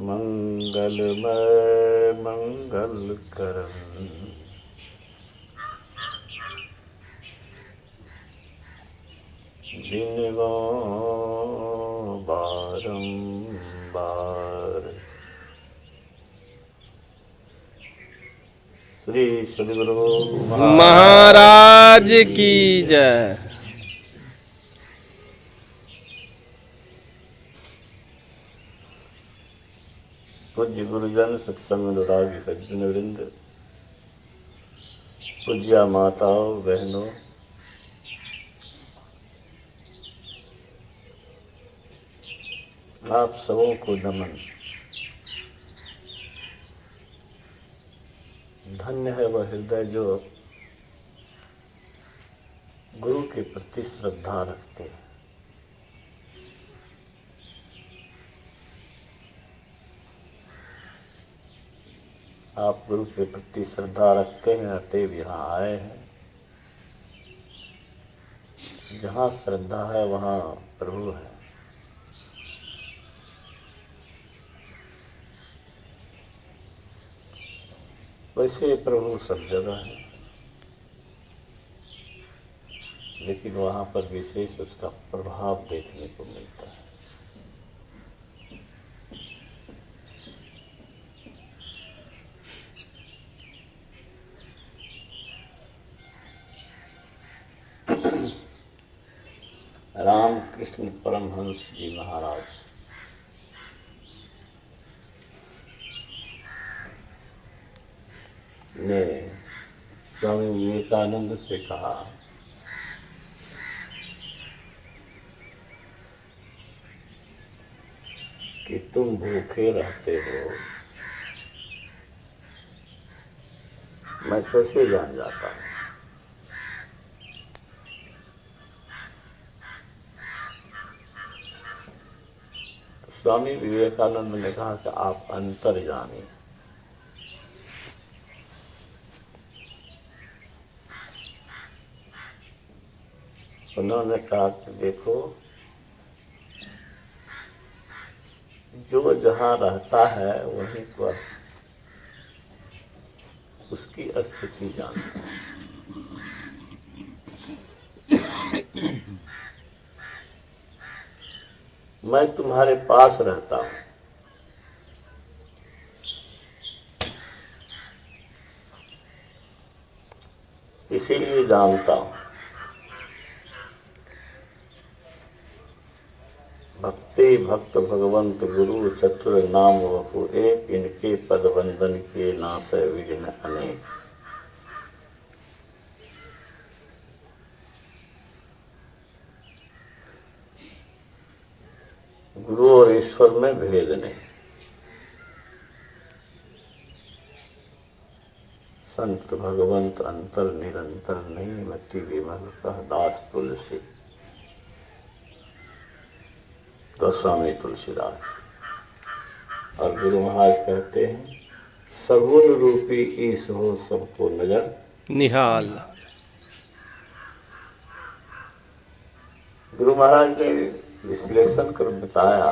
मंगलमय मंगलकरं जिनगो बारंबार। श्री सद्गुरु महाराज की जय। पूज्य गुरुजन सत्संग अनुरागी सज्जन वृंद, पूज्य माताओं बहनों, आप सबों को नमन। धन्य है वह हृदय जो गुरु के प्रति श्रद्धा रखते हैं। आप गुरु के प्रति श्रद्धा रखते हैं, अतएव यहाँ आए हैं। जहाँ श्रद्धा है वहाँ प्रभु है। वैसे प्रभु सब जगह है, लेकिन वहाँ पर विशेष उसका प्रभाव देखने को मिलता है। रामकृष्ण परमहंस जी महाराज ने स्वामी विवेकानंद से कहा कि तुम भूखे रहते हो, मैं कैसे जान जाता हूँ। स्वामी विवेकानंद ने कहा कि आप अंतर्यामी। उन्होंने कहा कि देखो, जो जहाँ रहता है वहीं पर उसकी स्थिति जानता है। मैं तुम्हारे पास रहता हूँ, इसीलिए जानता हूँ। भक्ति भक्त भगवंत गुरु चतुर नाम वपु एक, इनके पद वंदन के नासै विघ्न अनेक। गुरु और ईश्वर में भेद नहीं। संत भगवंत अंतर निरंतर नहीं, मति विमल कह दास तुलसी। गोस्वामी तुलसीदास। और गुरु महाराज कहते हैं, सगुण रूपी ईश हो सबको नजर निहाल। गुरु महाराज ने विश्लेषण कर बताया,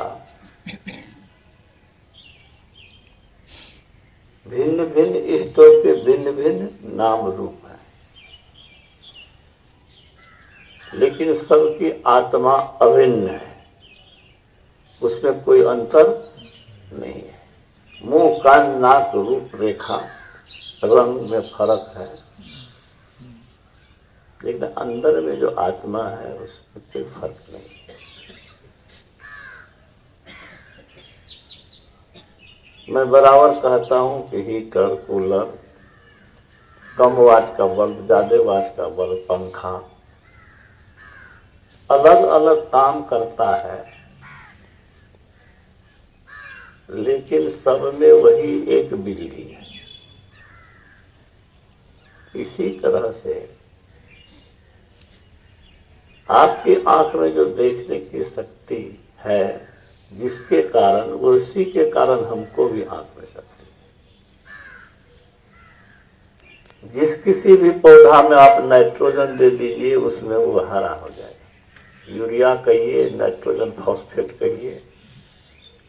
भिन्न भिन्न ईश्वर के भिन्न भिन्न नाम रूप है, लेकिन सबकी आत्मा अभिन्न है, उसमें कोई अंतर नहीं है। मुंह कान नाक रूप रेखा रंग में फर्क है, लेकिन अंदर में जो आत्मा है उसमें कोई फर्क नहीं है। मैं बराबर कहता हूँ कि हीटर, कूलर, कम वाट का बल्ब, ज्यादा वाट का बल्ब, पंखा अलग अलग काम करता है, लेकिन सब में वही एक बिजली है। इसी तरह से आपकी आंख में जो देखने की शक्ति है, जिसके कारण, उसी के कारण हमको भी आंख में शक्ति है। जिस किसी भी पौधा में आप नाइट्रोजन दे दीजिए, उसमें वो हरा हो जाएगा। यूरिया कहिए, नाइट्रोजन फॉस्फेट कहिए,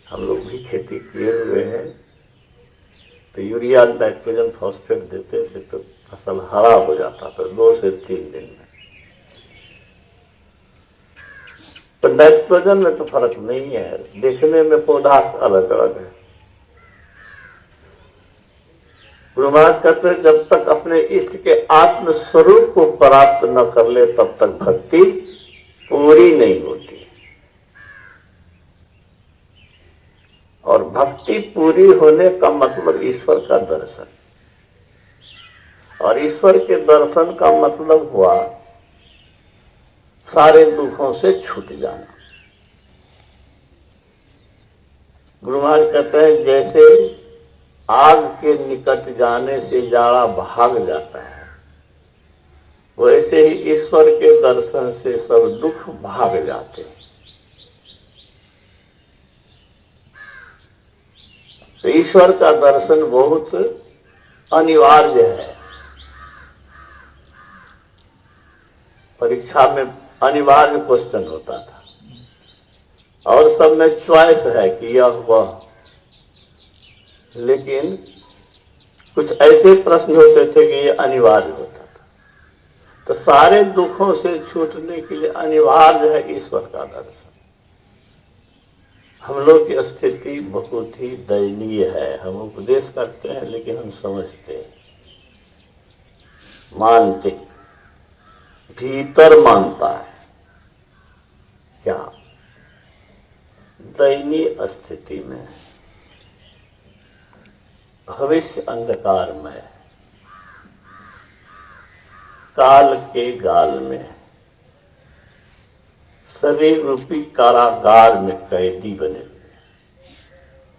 हम लोग भी खेती किए हुए यूरिया नाइट्रोजन फॉस्फेट देते थे तो फसल हरा हो जाता था 2 से 3 दिन में। तो नाइट्रोजन में तो फर्क नहीं है, देखने में पौधा अलग अलग है। गुरु महाराज कहते हैं जब तक अपने इष्ट के आत्म स्वरूप को प्राप्त न कर ले तब तक भक्ति पूरी नहीं होती। और भक्ति पूरी होने का मतलब ईश्वर का दर्शन, और ईश्वर के दर्शन का मतलब हुआ सारे दुखों से छूट जाना। गुरु महाराज कहते हैं जैसे आग के निकट जाने से जाड़ा भाग जाता है, वैसे ही ईश्वर के दर्शन से सब दुख भाग जाते हैं। तो ईश्वर का दर्शन बहुत अनिवार्य है। परीक्षा में अनिवार्य क्वेश्चन होता था और सब में चॉइस है कि यह वह, लेकिन कुछ ऐसे प्रश्न होते थे कि यह अनिवार्य होता था। तो सारे दुखों से छूटने के लिए अनिवार्य है ईश्वर का दर्शन। हम लोग की स्थिति बहुत ही दयनीय है। हम उपदेश करते हैं लेकिन हम समझते हैं, मानते, भीतर मानता है क्या दयनीय स्थिति में, भविष्य अंधकार में, काल के गाल में, शरीर रूपी कारागार में कैदी बने हुए,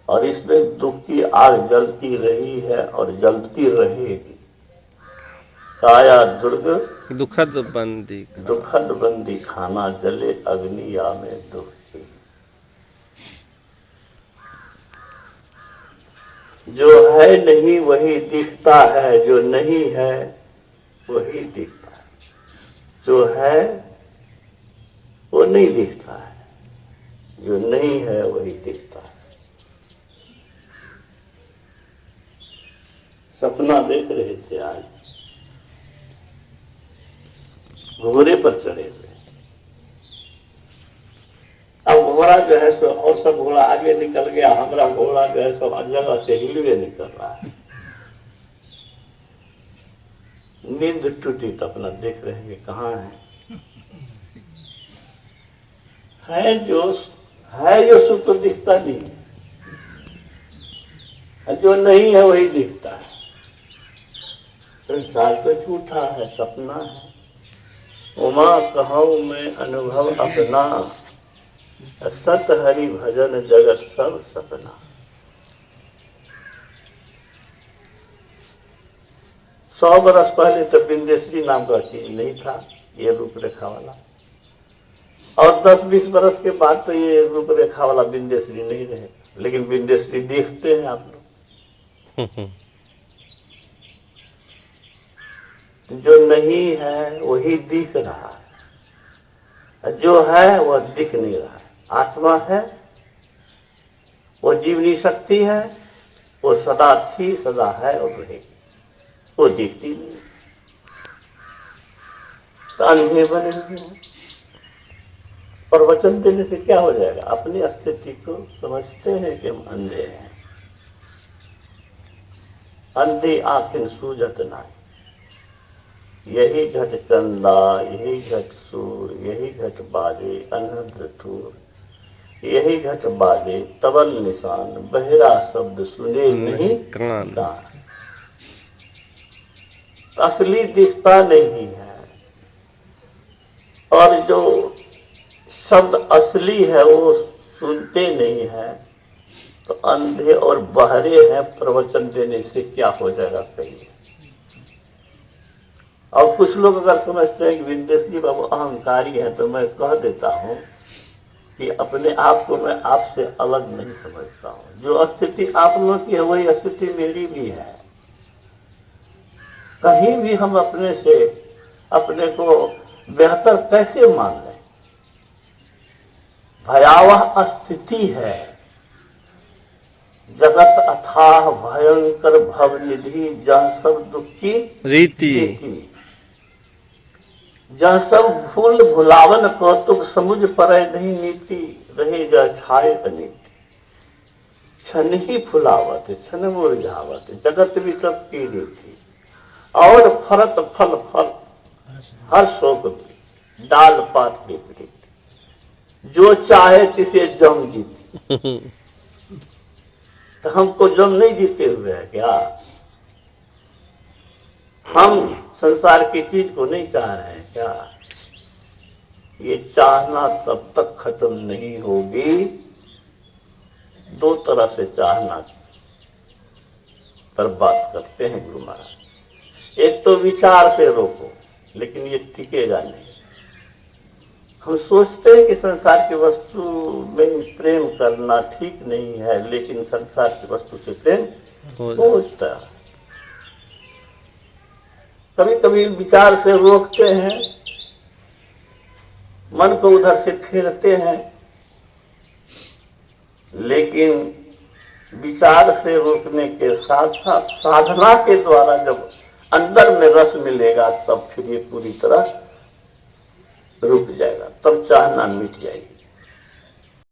और इसमें दुख की आग जलती रही है और जलती रहेगी। काया दुर्ग दुखद बंदी खाना, जले अग्नि या में दुख की। जो है नहीं वही दिखता है, जो नहीं है वही दिखता है। जो है वो नहीं दिखता है, जो नहीं है वही दिखता है। सपना देख रहे थे आज, घोड़े पर चढ़े हुए। अब घोड़ा जो है सो, और सब घोड़ा आगे निकल गया, हमारा घोड़ा जो है सो जगह से हिलवे निकल रहा है। नींद टूटी तो अपना देख रहे हैं कहाँ है जो सुख तो दिखता नहीं है, जो नहीं है वही दिखता है। संसार तो झूठा है, सपना है। उमा कहूँ मैं अनुभव अपना, सत हरि भजन जगत सब सपना। 100 बरस पहले तो बिंदेश्वरी नाम का चीज नहीं था, ये रूपरेखा वाला, और 10-20 बरस के बाद तो ये रूपरेखा वाला बिंदेश्वरी नहीं रहे। लेकिन बिंदेश्वरी देखते हैं आप लोग। जो नहीं है वही दिख रहा है, जो है वह दिख नहीं रहा है। आत्मा है, वो जीवनी शक्ति है, वो सदा थी, सदा है और रहेगी, वो दिखती नहीं। तो अंधे बने हुए हैं। और वचन देने से क्या हो जाएगा? अपनी स्थिति को समझते हैं कि हम अंधे हैं। अंधे आंखें सूझत नहीं, यही घट चंदा, यही घट सूर, यही घट बाजे अनहद ठूर, यही घट बाजे तबल निशान, बहिरा शब्द सुने नहीं कान। असली दिखता नहीं है, और जो शब्द असली है वो सुनते नहीं है। तो अंधे और बहरे हैं, प्रवचन देने से क्या हो जाएगा कहिए। और कुछ लोग अगर समझते हैं कि विंदेशी बाबू अहंकारी है, तो मैं कह देता हूं कि अपने आप को मैं आपसे अलग नहीं समझता हूं। जो स्थिति आप लोगों की है वही स्थिति मेरी भी है। कहीं भी हम अपने से अपने को बेहतर कैसे मान लें? भयावह स्थिति है जगत अथाह भयंकर भव निधि, जह सब दुख की रीति रीति। जह सब भूल भुलावन कौतुक, समुझ परै नहीं नीति, रहे जा छाए अनीति। क्षण ही फुलावत क्षण मुरझावत, जगत विकट की रीति। और फरत फल फल हर शोक भी, डाल पात विपरीत। जो चाहे तिसे जम जीती। तो हमको जम नहीं जीते हुए है क्या? हम संसार की चीज को नहीं चाह रहे हैं क्या? ये चाहना तब तक खत्म नहीं होगी। दो तरह से चाहना पर बात करते हैं गुरु महाराज। एक तो विचार से रोको, लेकिन ये टिकेगा नहीं। हम सोचते हैं कि संसार की वस्तु में प्रेम करना ठीक नहीं है, लेकिन संसार की वस्तु से प्रेम होता है। कभी कभी विचार से रोकते हैं, मन को उधर से फेरते हैं, लेकिन विचार से रोकने के साथ साथ साधना के द्वारा जब अंदर में रस मिलेगा, तब फिर ये पूरी तरह रुक जाएगा, तब चाहना मिट जाएगी।